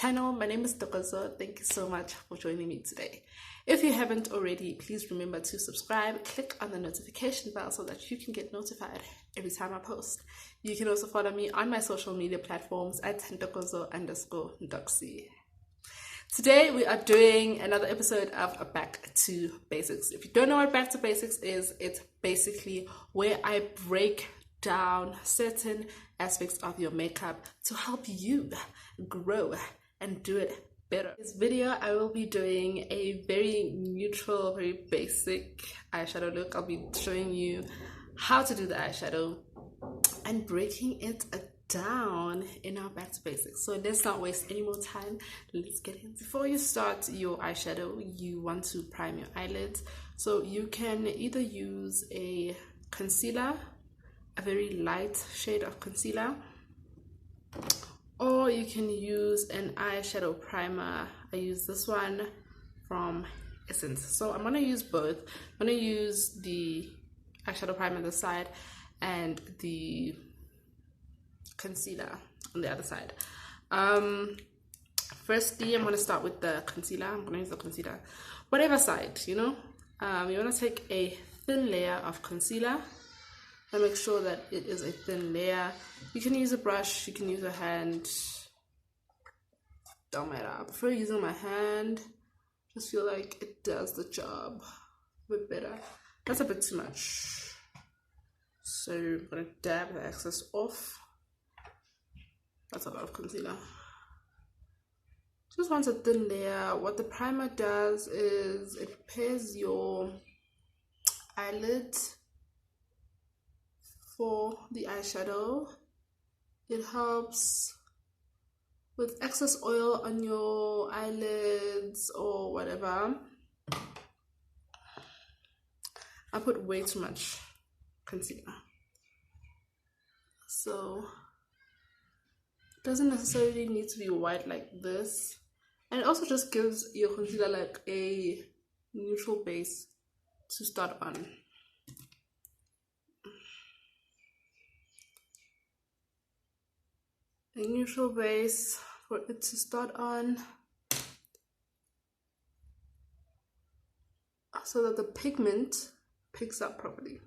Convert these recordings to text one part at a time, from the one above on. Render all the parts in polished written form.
channel. My name is Dokozo. Thank you so much for joining me today. If you haven't already, please remember to subscribe, click on the notification bell so that you can get notified every time I post. You can also follow me on my social media platforms at Dokozo_Doxy. Today we are doing another episode of Back to Basics. If you don't know what Back to Basics is, it's basically where I break down certain aspects of your makeup to help you grow and do it better. In this video, I will be doing a very neutral, very basic eyeshadow look. I'll be showing you how to do the eyeshadow and breaking it down in our Back to Basics. So let's not waste any more time. Let's get in. Before you start your eyeshadow, you want to prime your eyelids. So you can either use a concealer, a very light shade of concealer, or you can use an eyeshadow primer. I use this one from Essence. So I'm gonna use both. I'm gonna use the eyeshadow primer on the side and the concealer on the other side. Firstly, I'm gonna start with the concealer. I'm gonna use the concealer, whatever side, you know. You wanna take a thin layer of concealer and make sure that it is a thin layer. You can use a brush, you can use a hand, don't matter. I prefer using my hand. Just feel like it does the job a bit better. That's a bit too much, so I'm gonna dab the excess off. That's a lot of concealer. Just want a thin layer. What the primer does is it prepares your eyelid for the eyeshadow. It helps with excess oil on your eyelids or whatever. I put way too much concealer, so it doesn't necessarily need to be white like this. And it also just gives your concealer like a neutral base to start on. A neutral base for it to start on, so that the pigment picks up properly.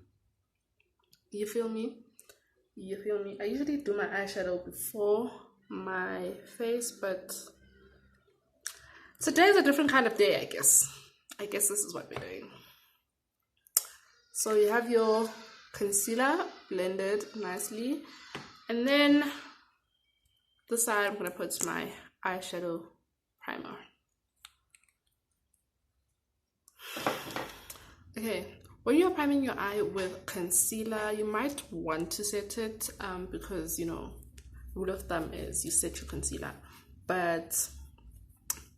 You feel me? You feel me? I usually do my eyeshadow before my face, but today is a different kind of day, I guess. I guess this is what we're doing. So you have your concealer blended nicely, and then this side I'm gonna put my eyeshadow primer. Okay, when you're priming your eye with concealer, you might want to set it because, you know, rule of thumb is you set your concealer, but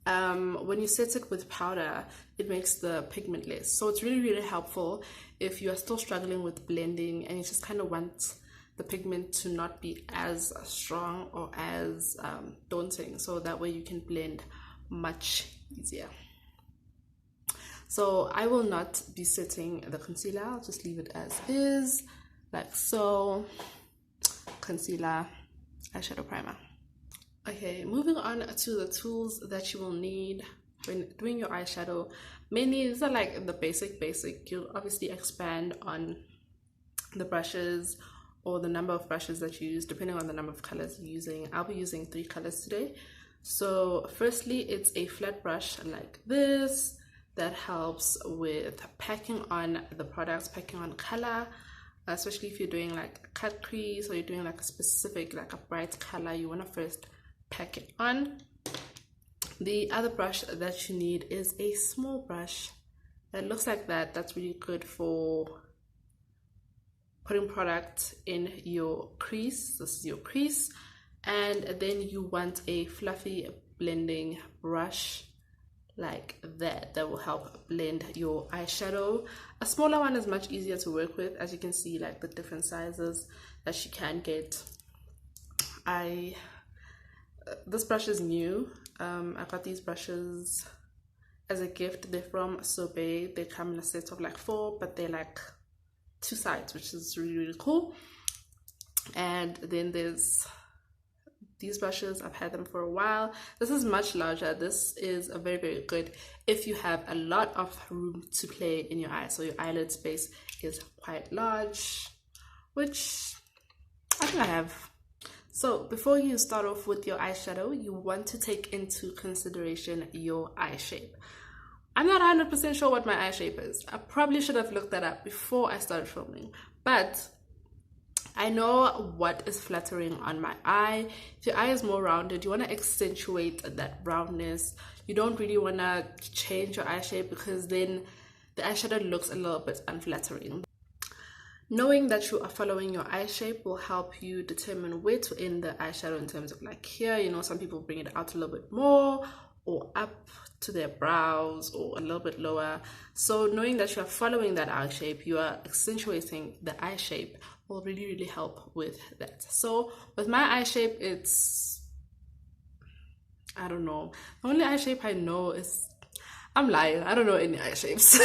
when you set it with powder, it makes the pigment less. So it's really helpful if you are still struggling with blending and you just kind of want the pigment to not be as strong or as daunting, so that way you can blend much easier. So I will not be setting the concealer. I'll just leave it as is, like so. Concealer, eyeshadow primer. Okay, moving on to the tools that you will need when doing your eyeshadow. Mainly these are like the basic. You'll obviously expand on the brushes or the number of brushes that you use, depending on the number of colors you're using. I'll be using 3 colors today. So firstly, it's a flat brush like this that helps with packing on the products, packing on color, especially if you're doing like a cut crease or you're doing like a specific, like a bright color. You want to first pack it on. The other brush that you need is a small brush that looks like that. That's really good for putting product in your crease. This is your crease. And then you want a fluffy blending brush like that will help blend your eyeshadow. A smaller one is much easier to work with, as you can see, like the different sizes that you can get. This brush is new. I got these brushes as a gift. They're from Sobe. They come in a set of like 4, but they're like 2 sides, which is really cool. And then there's these brushes. I've had them for a while. This is much larger. This is a very, very good if you have a lot of room to play in your eye. So your eyelid space is quite large, which I think I have. So before you start off with your eyeshadow, you want to take into consideration your eye shape. I'm not 100% sure what my eye shape is. I probably should have looked that up before I started filming, but I know what is flattering on my eye. If your eye is more rounded, you want to accentuate that roundness. You don't really want to change your eye shape because then the eyeshadow looks a little bit unflattering. Knowing that you are following your eye shape will help you determine where to end the eyeshadow in terms of like here, you know, some people bring it out a little bit more or up to their brows or a little bit lower. So knowing that you are following that eye shape, you are accentuating the eye shape will really, really help with that. So with my eye shape, it's, I don't know. The only eye shape I know is, I'm lying, I don't know any eye shapes.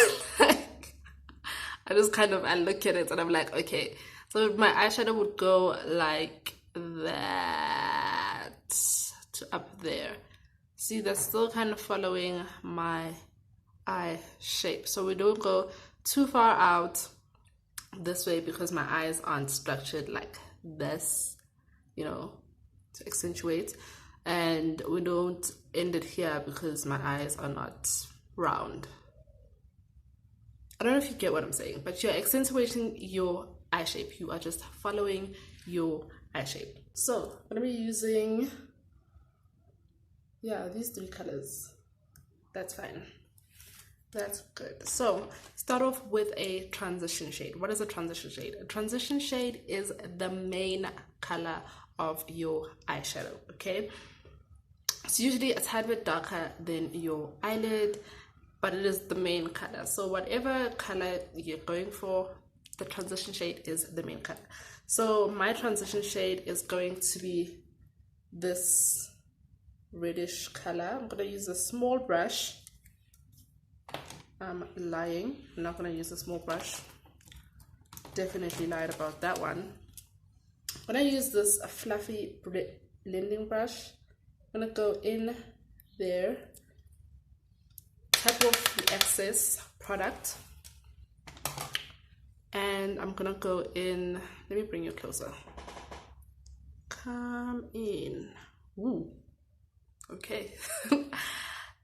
I just kind of, I look at it and I'm like, okay. So my eyeshadow would go like that to up there. See, that's still kind of following my eye shape. So we don't go too far out this way because my eyes aren't structured like this, you know, to accentuate. And we don't end it here because my eyes are not round. I don't know if you get what I'm saying, but you're accentuating your eye shape. You are just following your eye shape. So I'm going to be using, yeah, these three colors. That's fine. That's good. So start off with a transition shade. What is a transition shade? A transition shade is the main color of your eyeshadow, okay? It's usually a tad bit darker than your eyelid, but it is the main color. So whatever color you're going for, the transition shade is the main color. So my transition shade is going to be this reddish color. I'm going to use a small brush. I'm lying. I'm not going to use a small brush. Definitely lied about that one. I'm going to use this fluffy blending brush. I'm going to go in there, tap off the excess product, and I'm going to go in. Let me bring you closer. Come in. Ooh. Okay.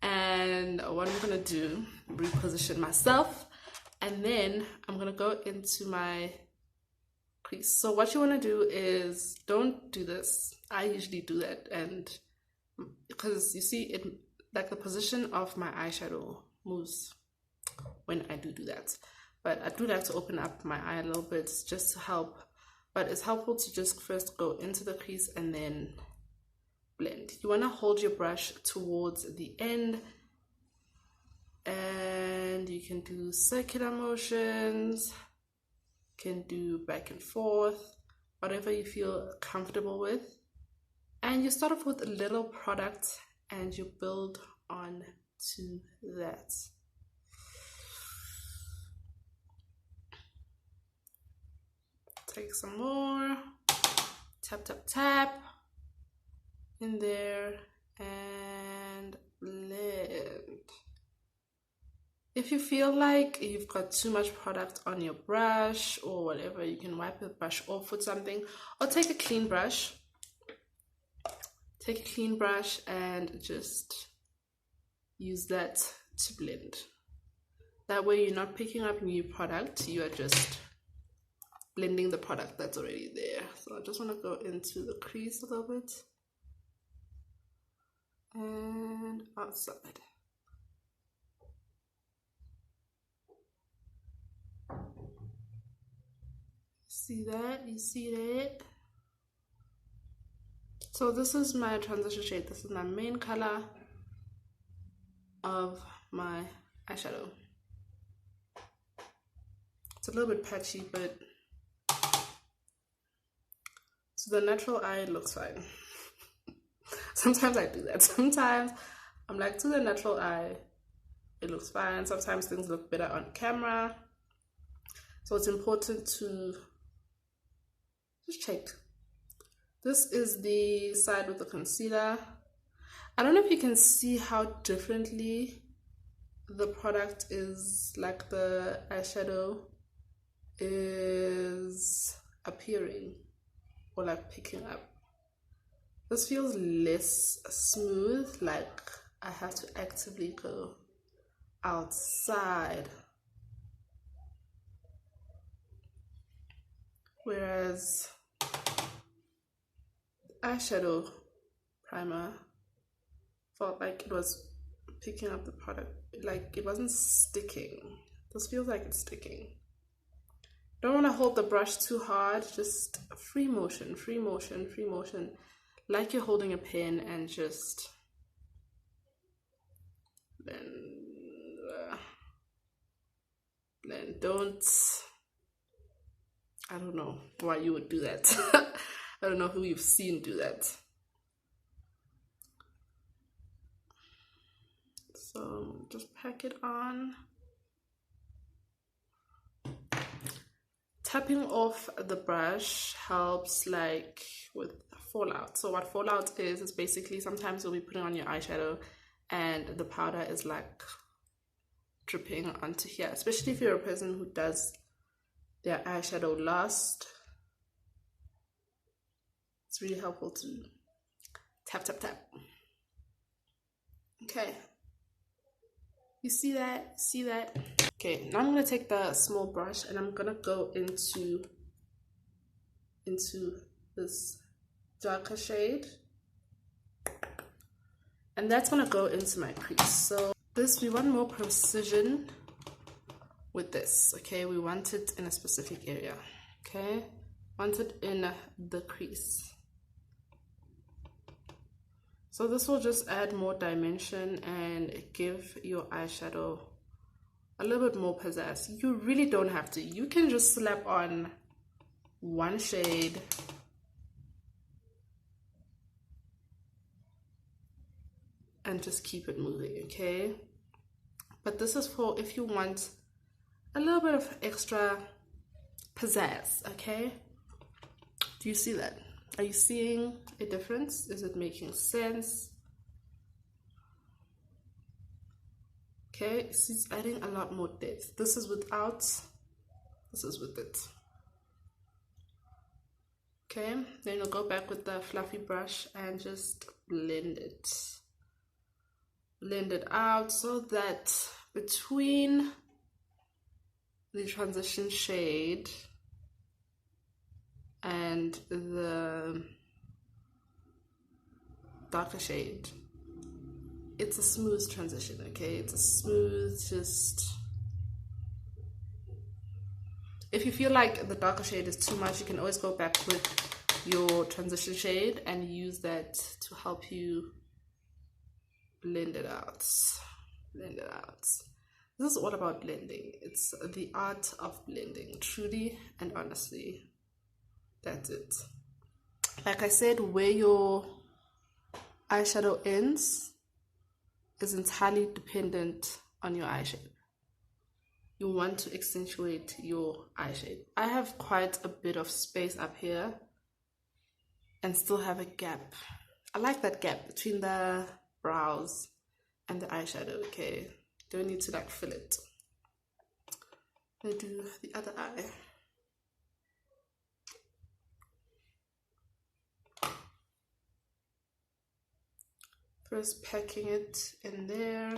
And what I'm gonna do, reposition myself, and then I'm gonna go into my crease. So what you want to do is, don't do this. I usually do that, and because you see it, like the position of my eyeshadow moves when I do that. But I do like to open up my eye a little bit just to help. But it's helpful to just first go into the crease and then blend. You want to hold your brush towards the end, and you can do circular motions, can do back and forth, whatever you feel comfortable with. And you start off with a little product and you build on to that. Take some more, tap, tap, tap in there and blend. If you feel like you've got too much product on your brush or whatever, you can wipe the brush off with something, or take a clean brush. Take a clean brush and just use that to blend. That way you're not picking up new product, you are just blending the product that's already there. So I just want to go into the crease a little bit and outside. See that? You see that? So this is my transition shade. This is my main color of my eyeshadow. It's a little bit patchy, but to the natural eye it looks fine. Sometimes I do that. Sometimes I'm like, to the natural eye it looks fine. Sometimes things look better on camera. So it's important to just check. This is the side with the concealer. I don't know if you can see how differently the product is, like the eyeshadow is appearing or like picking up. This feels less smooth, like I have to actively go outside. Whereas eyeshadow primer felt like it was picking up the product, like it wasn't sticking. This feels like it's sticking. Don't want to hold the brush too hard, just free motion, free motion, free motion, like you're holding a pen, and just blend. Don't, I don't know why you would do that. I don't know who you've seen do that. So just pack it on. Tapping off the brush helps like with fallout. So what fallout is basically sometimes you'll be putting on your eyeshadow and the powder is like dripping onto here, especially if you're a person who does their eyeshadow last. It's really helpful to tap, tap, tap. Okay. You see that? See that? Okay, now I'm gonna take the small brush and I'm gonna go into this darker shade. And that's gonna go into my crease. So we want more precision with this, okay? We want it in a specific area, okay? Want it in the crease. So this will just add more dimension and give your eyeshadow a little bit more pizzazz. You really don't have to. You can just slap on one shade and just keep it moving, okay? But this is for if you want a little bit of extra pizzazz, okay? Do you see that? Are you seeing a difference? Is it making sense? Okay, it's adding a lot more depth. This is without, this is with it. Okay, then you'll go back with the fluffy brush and just blend it. Blend it out so that between the transition shade and the darker shade, it's a smooth transition, okay? It's a smooth, just, if you feel like the darker shade is too much, you can always go back with your transition shade and use that to help you blend it out. Blend it out. This is all about blending. It's the art of blending, truly and honestly. That's it. Like I said, where your eyeshadow ends is entirely dependent on your eye shape. You want to accentuate your eye shape. I have quite a bit of space up here and still have a gap. I like that gap between the brows and the eyeshadow, okay? Don't need to like fill it. I'm gonna do the other eye. First packing it in there.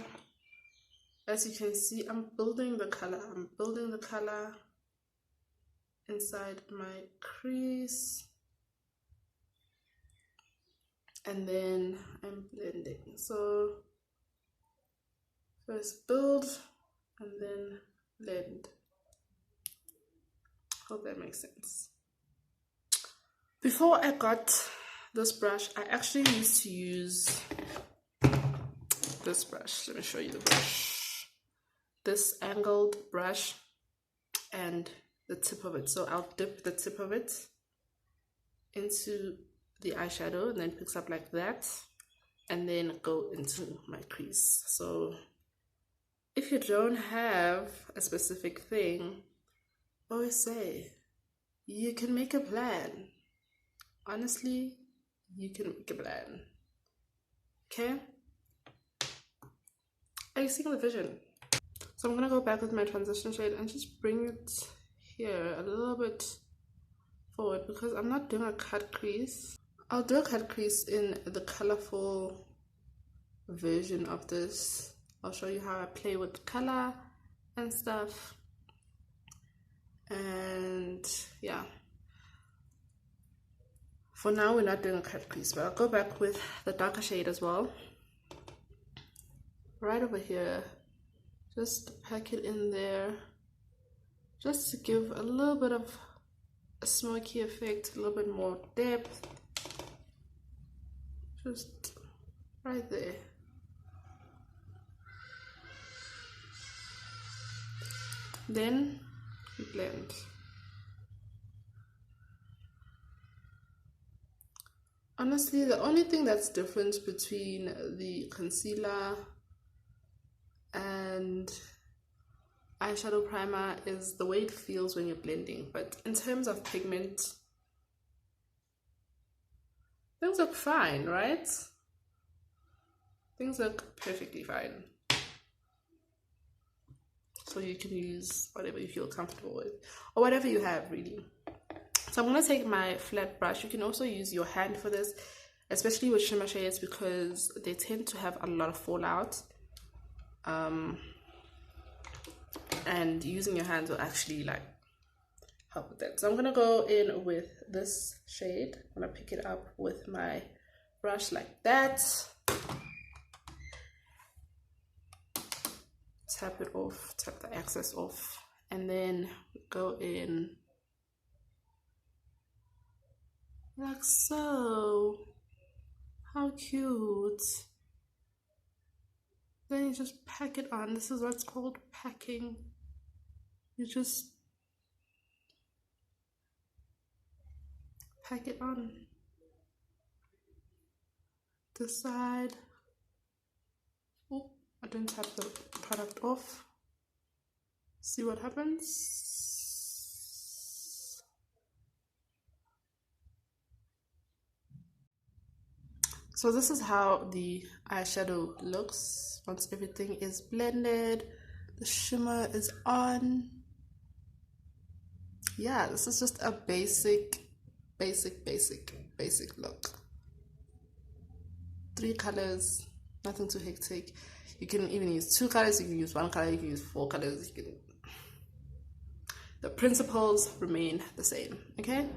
As you can see, I'm building the color. I'm building the color inside my crease. And then I'm blending. So first build and then blend. Hope that makes sense. Before I got this brush, I actually used to use this brush. Let me show you the brush. This angled brush and the tip of it. So I'll dip the tip of it into the eyeshadow and then picks up like that and then go into my crease. So if you don't have a specific thing, always say you can make a plan. honestly, you can make a plan. Okay? Are you seeing the vision? So I'm gonna go back with my transition shade and just bring it here a little bit forward, because I'm not doing a cut crease. I'll do a cut crease in the colorful version of this. I'll show you how I play with color and stuff. And yeah, for now we're not doing a cut crease, but I'll go back with the darker shade as well, right over here. Just pack it in there, just to give a little bit of a smoky effect, a little bit more depth, just right there. Then we blend. Honestly, the only thing that's different between the concealer and eyeshadow primer is the way it feels when you're blending. But in terms of pigment, things look fine, right? Things look perfectly fine. So you can use whatever you feel comfortable with, or whatever you have, really. So I'm going to take my flat brush. You can also use your hand for this, especially with shimmer shades, because they tend to have a lot of fallout. And using your hands will actually like help with that. So I'm going to go in with this shade. I'm going to pick it up with my brush like that. Tap it off, tap the excess off, and then go in like so. How cute. Then you just pack it on. This is what's called packing. You just pack it on this side. Oh, I didn't tap the product off. See what happens. So this is how the eyeshadow looks once everything is blended. The shimmer is on. Yeah, this is just a basic look. 3 colors, nothing too hectic. You can even use 2 colors, you can use 1 color, you can use 4 colors. The principles remain the same, okay?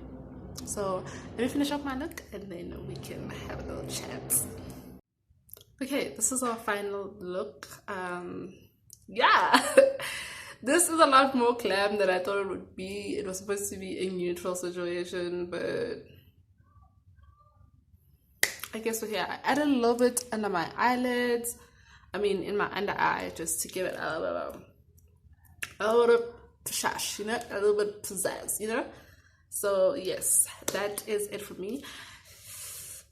So let me finish up my look and then we can have a little chat. Okay, this is our final look. Yeah. This is a lot more glam than I thought it would be. It was supposed to be a neutral situation, but I guess we're here. I added a little bit under my eyelids. I mean, in my under eye, just to give it a little shash, you know, a little bit pizzazz, you know. So yes, that is it for me.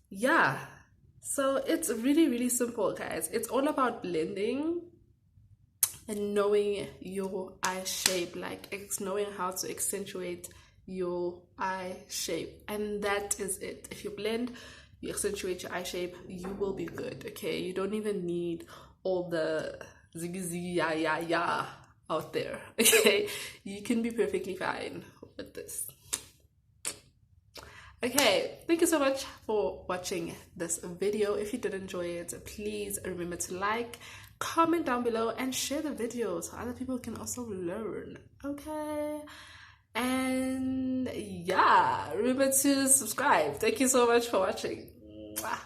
Yeah. So it's really simple, guys. It's all about blending and knowing your eye shape, like it's knowing how to accentuate your eye shape, and that is it. If you blend, you accentuate your eye shape, you will be good. Okay, you don't even need all the ziggy ya out there. Okay, you can be perfectly fine with this. Okay, thank you so much for watching this video. If you did enjoy it, please remember to like, comment down below, and share the video so other people can also learn. Okay, and yeah, remember to subscribe. Thank you so much for watching. Mwah.